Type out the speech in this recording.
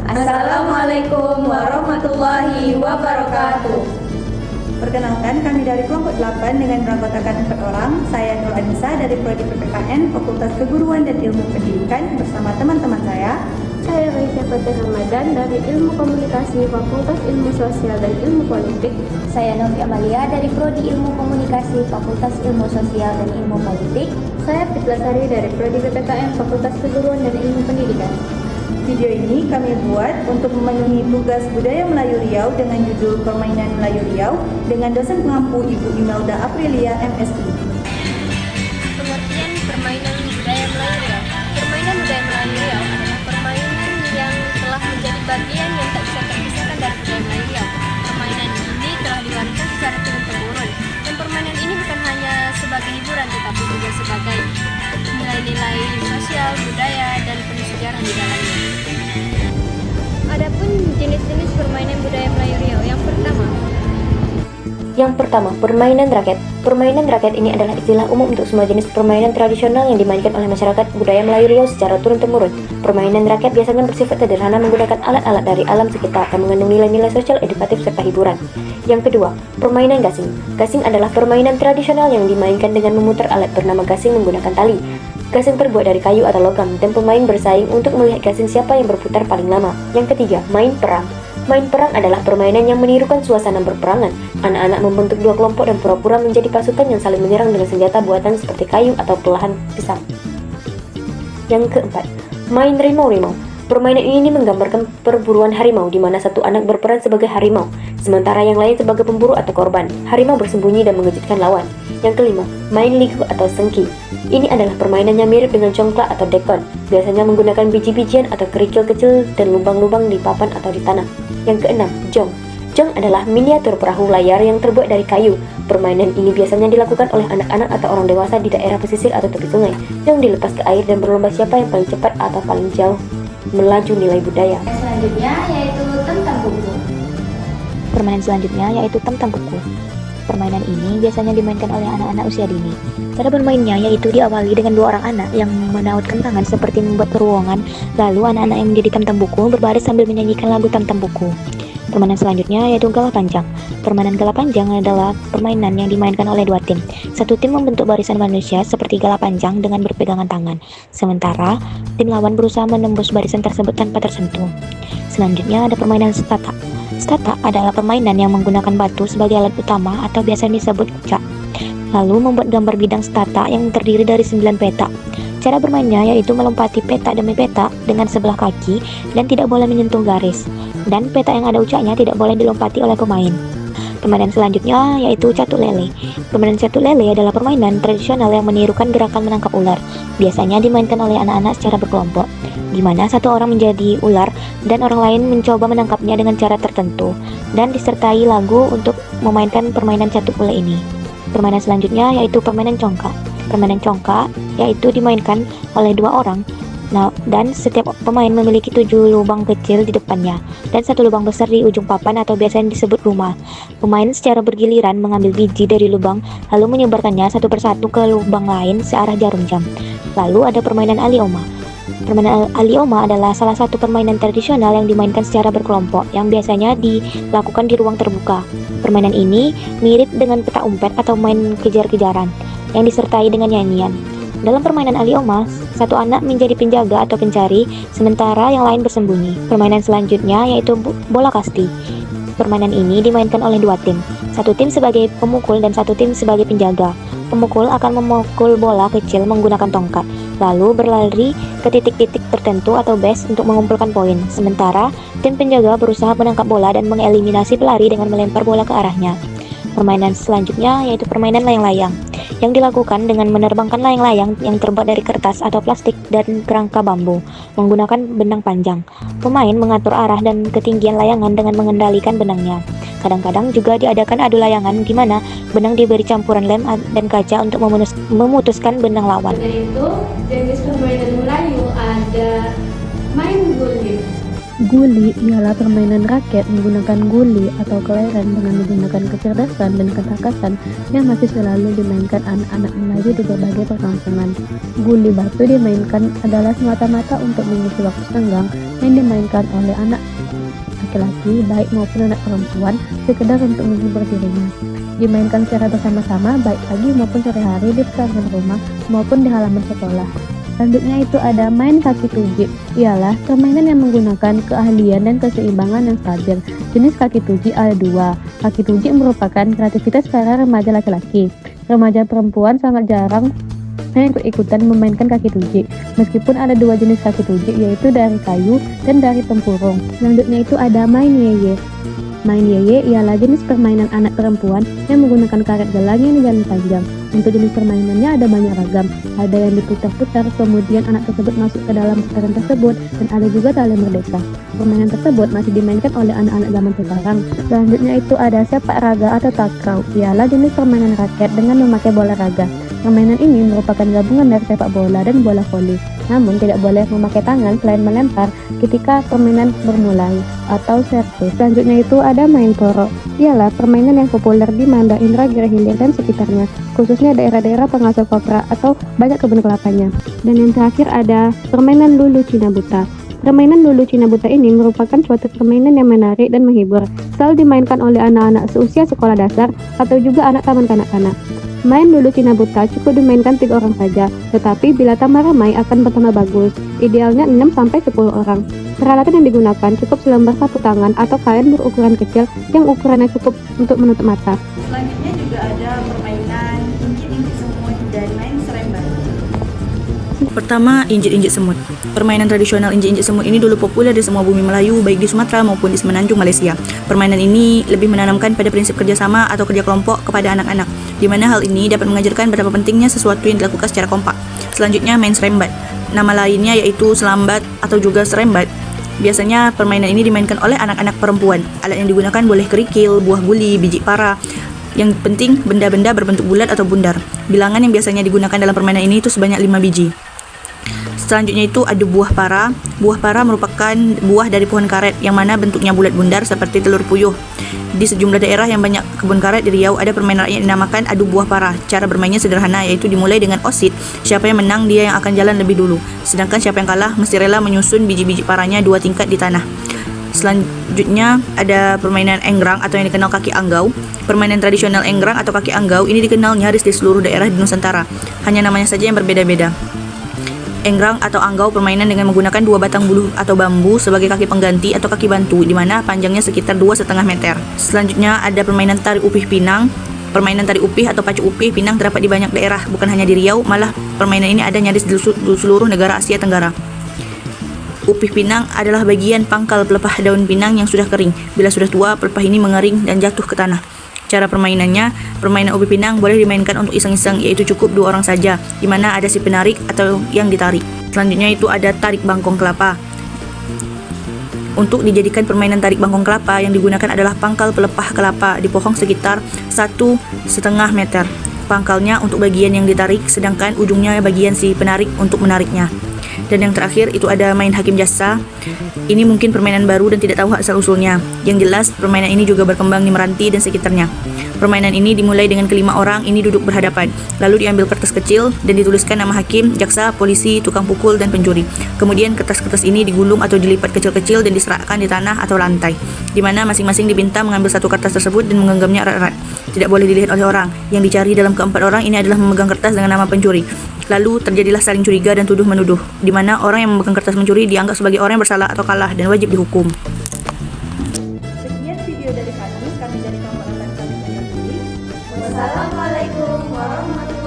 Assalamualaikum warahmatullahi wabarakatuh. Perkenalkan, kami dari kelompok 8 dengan beranggotakan 4 orang. Saya Nur Anissa dari Prodi PPKN Fakultas Keguruan dan Ilmu Pendidikan bersama teman-teman saya. Saya Raisya Fatih Ramadan dari Ilmu Komunikasi Fakultas Ilmu Sosial dan Ilmu Politik. Saya Novi Amalia dari Prodi Ilmu Komunikasi Fakultas Ilmu Sosial dan Ilmu Politik. Saya Fitla Sari dari Prodi PPKN Fakultas Keguruan dan Ilmu Pendidikan. Video ini kami buat untuk memenuhi tugas Budaya Melayu Riau dengan judul Permainan Melayu Riau dengan dosen pengampu Ibu Imelda Aprilia, MSI. Pengertian permainan budaya Melayu Riau. Permainan budaya Melayu Riau adalah permainan yang telah menjadi bagian yang tak bisa terpisahkan dari budaya Melayu Riau. Permainan ini telah diwariskan secara turun-temurun, dan permainan ini bukan hanya sebagai hiburan tetapi juga sebagai nilai-nilai sosial, budaya, dan penuh sejarah di dalamnya. Adapun jenis-jenis permainan budaya Melayu Riau, Yang pertama, permainan rakyat. Permainan rakyat ini adalah istilah umum untuk semua jenis permainan tradisional yang dimainkan oleh masyarakat budaya Melayu Riau secara turun-temurun. Permainan rakyat biasanya bersifat sederhana menggunakan alat-alat dari alam sekitar dan mengandung nilai-nilai sosial, edukatif, serta hiburan. Yang kedua, permainan gasing. Gasing adalah permainan tradisional yang dimainkan dengan memutar alat bernama gasing menggunakan tali. Gasing terbuat dari kayu atau logam, dan pemain bersaing untuk melihat gasing siapa yang berputar paling lama. Yang ketiga, main perang. Main perang adalah permainan yang menirukan suasana berperangan. Anak-anak membentuk dua kelompok dan pura-pura menjadi pasukan yang saling menyerang dengan senjata buatan seperti kayu atau pelahan pisau. Yang keempat, main rimau-rimau. Permainan ini menggambarkan perburuan harimau, di mana satu anak berperan sebagai harimau, sementara yang lain sebagai pemburu atau korban. Harimau bersembunyi dan mengejutkan lawan. Yang kelima, main liku atau sengki. Ini adalah permainan yang mirip dengan congklak atau dekon, biasanya menggunakan biji-bijian atau kerikil kecil dan lubang-lubang di papan atau di tanah. Yang keenam, jong. Jong adalah miniatur perahu layar yang terbuat dari kayu. Permainan ini biasanya dilakukan oleh anak-anak atau orang dewasa di daerah pesisir atau tepi sungai. Jong dilepas ke air dan berlomba siapa yang paling cepat atau paling jauh melaju nilai budaya. Selanjutnya yaitu temtang buku. Permainan selanjutnya yaitu temtang buku. Permainan ini biasanya dimainkan oleh anak-anak usia dini. Cara bermainnya yaitu diawali dengan dua orang anak yang menautkan tangan seperti membuat terowongan, lalu anak-anak yang menjadi temtang buku berbaris sambil menyanyikan lagu temtang buku. Permainan selanjutnya yaitu galah panjang. Permainan galah panjang adalah permainan yang dimainkan oleh dua tim. Satu tim membentuk barisan manusia seperti galah panjang dengan berpegangan tangan, sementara tim lawan berusaha menembus barisan tersebut tanpa tersentuh. Selanjutnya ada permainan stata. Stata adalah permainan yang menggunakan batu sebagai alat utama atau biasa disebut kucak, lalu membuat gambar bidang stata yang terdiri dari 9 peta. Cara bermainnya yaitu melompati peta demi peta dengan sebelah kaki dan tidak boleh menyentuh garis, dan peta yang ada ucaknya tidak boleh dilompati oleh pemain. Permainan selanjutnya yaitu catur lele. Permainan catur lele adalah permainan tradisional yang menirukan gerakan menangkap ular. Biasanya dimainkan oleh anak-anak secara berkelompok, di mana satu orang menjadi ular dan orang lain mencoba menangkapnya dengan cara tertentu, dan disertai lagu untuk memainkan permainan catur lele ini. Permainan selanjutnya yaitu permainan congkak. Permainan congkak yaitu dimainkan oleh dua orang. Dan setiap pemain memiliki 7 lubang kecil di depannya dan satu lubang besar di ujung papan atau biasanya disebut rumah. Pemain secara bergiliran mengambil biji dari lubang lalu menyebarkannya satu persatu ke lubang lain searah jarum jam. Lalu ada permainan alioma. Permainan alioma adalah salah satu permainan tradisional yang dimainkan secara berkelompok yang biasanya dilakukan di ruang terbuka. Permainan ini mirip dengan peta umpet atau main kejar-kejaran yang disertai dengan nyanyian. Dalam permainan alioma, satu anak menjadi penjaga atau pencari, sementara yang lain bersembunyi. Permainan selanjutnya yaitu bola kasti. Permainan ini dimainkan oleh dua tim. Satu tim sebagai pemukul dan satu tim sebagai penjaga. Pemukul akan memukul bola kecil menggunakan tongkat, lalu berlari ke titik-titik tertentu atau base untuk mengumpulkan poin. Sementara tim penjaga berusaha menangkap bola dan mengeliminasi pelari dengan melempar bola ke arahnya. Permainan selanjutnya yaitu permainan layang-layang, yang dilakukan dengan menerbangkan layang-layang yang terbuat dari kertas atau plastik dan kerangka bambu menggunakan benang panjang. Pemain mengatur arah dan ketinggian layangan dengan mengendalikan benangnya. Kadang-kadang juga diadakan adu layangan di mana benang diberi campuran lem dan kaca untuk memutuskan benang lawan. Dari itu, jenis permainan Melayu ada main guldir. Guli ialah permainan raket menggunakan guli atau kelereng dengan menggunakan kecerdasan dan ketakasan yang masih selalu dimainkan anak-anak Melayu di berbagai perkampungan. Guli batu dimainkan adalah semata-mata untuk mengisi waktu senggang yang dimainkan oleh anak laki-laki baik maupun anak perempuan sekedar untuk menghibur dirinya. Dimainkan secara bersama-sama baik pagi maupun sore hari di pekarangan rumah maupun di halaman sekolah. Selanjutnya itu ada main kaki tuji, ialah permainan yang menggunakan keahlian dan keseimbangan yang stabil. Jenis kaki tuji ada dua. Kaki tuji merupakan kreativitas para remaja laki-laki. Remaja perempuan sangat jarang yang ikut-ikutan memainkan kaki tuji. Meskipun ada dua jenis kaki tuji, yaitu dari kayu dan dari tempurung. Selanjutnya itu ada main yeye. Main yeye ialah jenis permainan anak perempuan yang menggunakan karet gelang yang dijalan panjang. Untuk jenis permainannya ada banyak ragam. Ada yang diputar-putar, kemudian anak tersebut masuk ke dalam putaran tersebut, dan ada juga tali merdeka. Permainan tersebut masih dimainkan oleh anak-anak zaman sekarang. Selanjutnya itu ada sepak raga atau takraw, ialah jenis permainan raket dengan memakai bola raga. Permainan ini merupakan gabungan dari sepak bola dan bola voli. Namun tidak boleh memakai tangan selain melempar ketika permainan bermulai atau servis. Selanjutnya itu ada main poro. Ialah permainan yang populer di Manda, Indra, Giri Hilir dan sekitarnya, khususnya daerah-daerah penghasil kopra atau banyak kebun kelapanya. Dan yang terakhir ada permainan lulu Cina buta. Permainan lulu Cina buta ini merupakan suatu permainan yang menarik dan menghibur. Selalu dimainkan oleh anak-anak seusia sekolah dasar atau juga anak taman kanak-kanak. Main lulu Cina buta cukup dimainkan 3 orang saja, tetapi bila tambah ramai akan bertambah bagus. Idealnya 6-10 orang. Peralatan yang digunakan cukup selembar sapu tangan atau kain berukuran kecil yang ukurannya cukup untuk menutup mata. Selanjutnya juga ada permainan injit-injit semut dan main seremban. Pertama, injit-injit semut. Permainan tradisional injit-injit semut ini dulu populer di semua bumi Melayu, baik di Sumatera maupun di Semenanjung Malaysia. Permainan ini lebih menanamkan pada prinsip kerjasama atau kerja kelompok kepada anak-anak, di mana hal ini dapat mengajarkan betapa pentingnya sesuatu yang dilakukan secara kompak. Selanjutnya, main serembat. Nama lainnya yaitu selambat atau juga serembat. Biasanya permainan ini dimainkan oleh anak-anak perempuan. Alat yang digunakan boleh kerikil, buah guli, biji para. Yang penting benda-benda berbentuk bulat atau bundar. Bilangan yang biasanya digunakan dalam permainan ini itu sebanyak 5 biji. Selanjutnya itu ada buah para. Buah para merupakan buah dari pohon karet yang mana bentuknya bulat bundar seperti telur puyuh. Di sejumlah daerah yang banyak kebun karet di Riau ada permainan yang dinamakan adu buah para. Cara bermainnya sederhana, yaitu dimulai dengan osit. Siapa yang menang dia yang akan jalan lebih dulu. Sedangkan siapa yang kalah mesti rela menyusun biji-biji paranya 2 tingkat di tanah. Selanjutnya ada permainan enggrang atau yang dikenal kaki anggau. Permainan tradisional enggrang atau kaki anggau ini dikenal nyaris di seluruh daerah di Nusantara. Hanya namanya saja yang berbeda-beda. Enggrang atau anggau permainan dengan menggunakan 2 batang buluh atau bambu sebagai kaki pengganti atau kaki bantu, di mana panjangnya sekitar 2,5 meter. Selanjutnya ada permainan tari upih pinang. Permainan tari upih atau pacu upih pinang terdapat di banyak daerah, bukan hanya di Riau, malah permainan ini ada nyaris di seluruh negara Asia Tenggara. Upih pinang adalah bagian pangkal pelepah daun pinang yang sudah kering. Bila sudah tua, pelepah ini mengering dan jatuh ke tanah. Cara permainannya, permainan upih pinang boleh dimainkan untuk iseng-iseng, yaitu cukup 2 orang saja, di mana ada si penarik atau yang ditarik. Selanjutnya itu ada tarik bangkong kelapa. Untuk dijadikan permainan tarik bangkong kelapa, yang digunakan adalah pangkal pelepah kelapa di pohon sekitar 1,5 meter. Pangkalnya untuk bagian yang ditarik, sedangkan ujungnya bagian si penarik untuk menariknya. Dan yang terakhir itu ada main hakim jasa. Ini mungkin permainan baru dan tidak tahu asal-usulnya. Yang jelas, permainan ini juga berkembang di Meranti dan sekitarnya. Permainan ini dimulai dengan kelima orang ini duduk berhadapan. Lalu diambil kertas kecil dan dituliskan nama hakim, jaksa, polisi, tukang pukul, dan pencuri. Kemudian kertas-kertas ini digulung atau dilipat kecil-kecil dan diserahkan di tanah atau lantai, di mana masing-masing diminta mengambil satu kertas tersebut dan menggenggamnya erat-erat. Tidak boleh dilihat oleh orang. Yang dicari dalam keempat orang ini adalah memegang kertas dengan nama pencuri. Lalu terjadilah saling curiga dan tuduh-menuduh, di mana orang yang memegang kertas mencuri dianggap sebagai orang yang bersalah atau kalah dan wajib dihukum. Sekian video dari kami dari kelompok akan kami. Wassalamualaikum warahmatullahi wabarakatuh.